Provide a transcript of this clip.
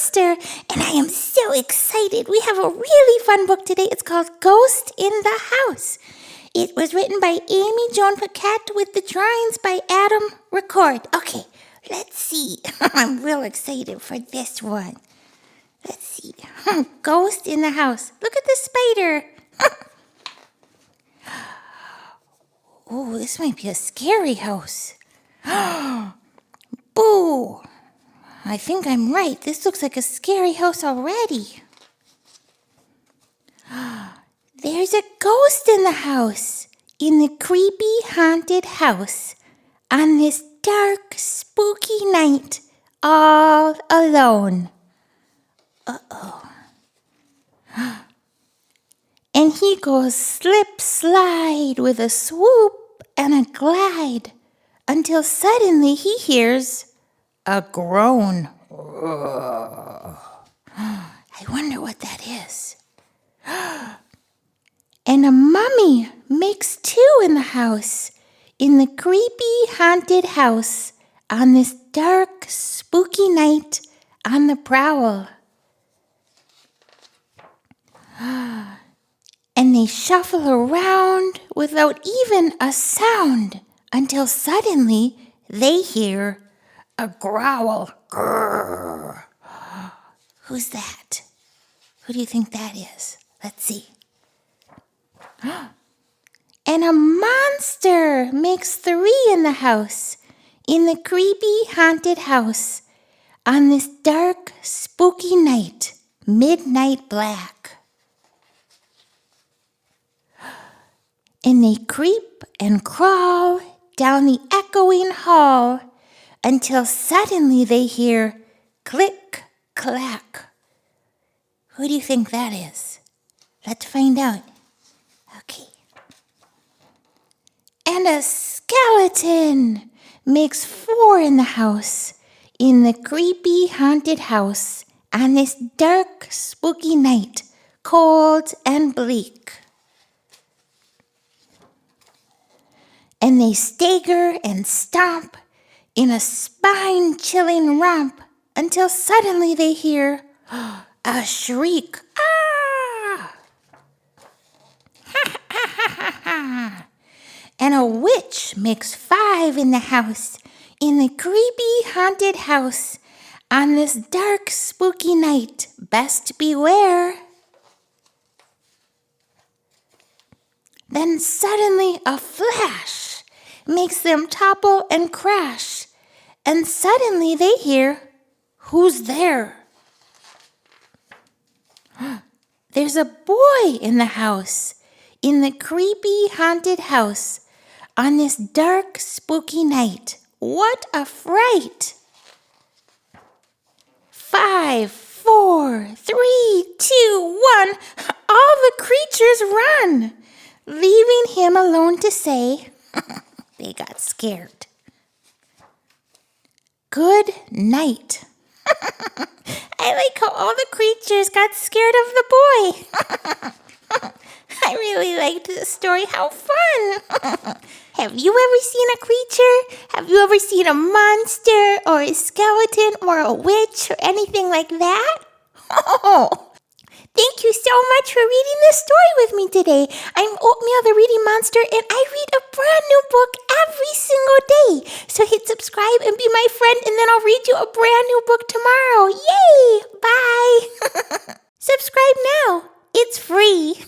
monster, and I am so excited. We have a really fun book today. It's called Ghost in the House. It was written by Amy Joan Paquette with the drawings by Adam Record. Okay, let's see. I'm real excited for this one. Let's see. Ghost in the House. Look at the spider. Oh, this might be a scary house. Boo! I think I'm right. This looks like a scary house already. There's a ghost in the house, in the creepy haunted house, on this dark, spooky night, all alone. Uh-oh. And he goes slip, slide with a swoop and a glide until suddenly he hears a groan. I wonder what that is. And a mummy makes two in the house, in the creepy haunted house, on this dark, spooky night on the prowl. And they shuffle around without even a sound until suddenly they hear a growl. Grrr. Who's that? Who do you think that is? Let's see. And a monster makes three in the house, in the creepy haunted house, on this dark, spooky night, midnight black. And they creep and crawl down the echoing hall until suddenly they hear click, clack. Who do you think that is? Let's find out. Okay. And a skeleton makes four in the house, in the creepy haunted house, on this dark, spooky night, cold and bleak. And they stagger and stomp in a spine-chilling romp until suddenly they hear a shriek. Ah! Ha ha ha ha ha! And a witch makes five in the house, in the creepy haunted house, on this dark, spooky night. Best beware. Then suddenly a flash makes them topple and crash, and suddenly they hear, who's there? There's a boy in the house, in the creepy haunted house, on this dark, spooky night. What a fright! 5, 4, 3, 2, 1. All the creatures run, leaving him alone to say, they got scared. Good night. I like how all the creatures got scared of the boy. I really liked this story. How fun. Have you ever seen a creature? Have you ever seen a monster or a skeleton or a witch or anything like that? Oh, thank you so much for reading this story with me today. I'm Oatmeal the Reading Monster, and I read a brand new book every single day. So hit subscribe and be my friend, and then I'll read you a brand new book tomorrow. Yay! Bye! Subscribe now. It's free.